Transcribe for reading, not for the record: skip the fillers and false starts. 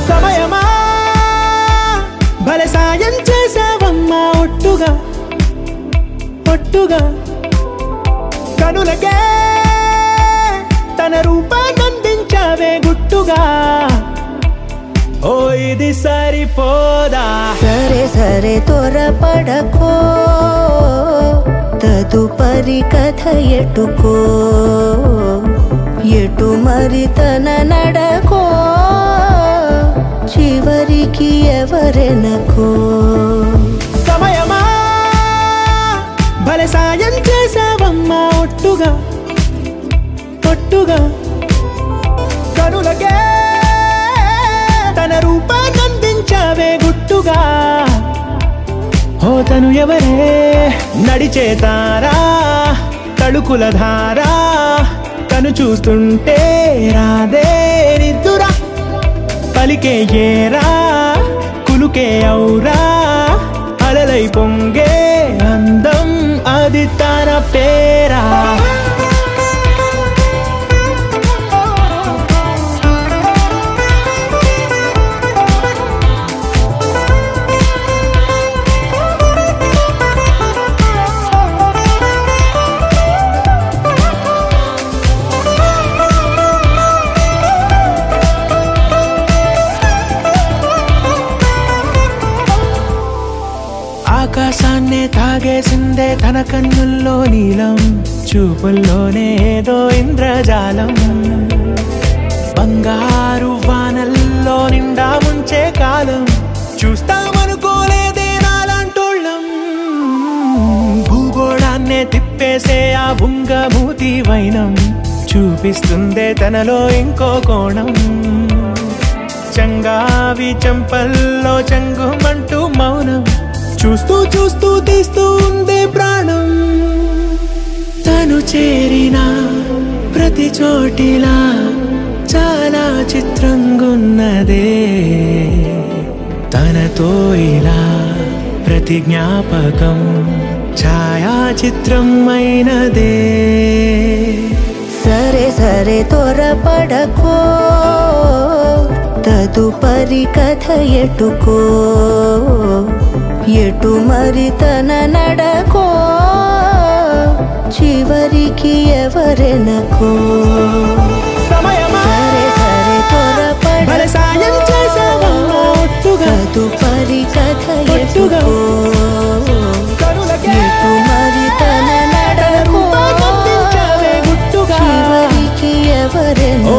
సమయమా భలే సాయం చేసావమ్మా ఒట్టుగా ఒట్టుగా కనులకే తన రూపాన్నందించావే గుట్టుగా ఓ ఇది సరిపోదా సరే సరే త్వరపడకో తదుపరి కథ ఎటుకో ఎటు మరి తన నడకో చివరికి ఎవరెనకో సమయమా భలే సాయం చేసావమ్మా ఒట్టుగా ఒట్టుగా కనులకే తన రూపాన్నందించావే గుట్టుగా ఓ తను ఎవరే నడిచే తారా తడుకుల ధారా తను చూస్తుంటే రాదే నిద్దురా పలికే ఏరా కులుకే ఔరా అలలై పొంగే అందం అది తన పేరా ఆకాశాన్నే తాగేసిందే తన కన్నుల్లో నీలం చూపుల్లోనే ఏదో ఇంద్రజాలం బంగారు వానల్లో నిండా ముంచే కాలం చూస్తామనుకోలేదే నాలాంటోళ్ళం భూగోళాన్నే తిప్పేసే ఆ బుంగమూతి వైనం చూపిస్తుందే తనలో ఇంకో కోణం చంగావి చంపల్లో చంగుమంటూ మౌనం చూస్తూ చూస్తూ తీస్తూ ఉందే ప్రాణం తను చేరిన ప్రతి చోటిలా చాలా చిత్రంగున్నదే తనతో ఇలా ప్రతి జ్ఞాపకం ఛాయాచిత్రం అయినదే సరే సరే త్వరపడకో తదుపరి కథ ఎటుకో ఎటు మరి తన నడకో చివరికి ఎవరెనకో సమయమా సరే సరే త్వరపడ సాయం చేసావమ్మా ఒట్టుగా తదుపరి కథ ఒట్టుగా ఎటు మరి తన నడకో గుట్టుగా చివరికి ఎవరెనకో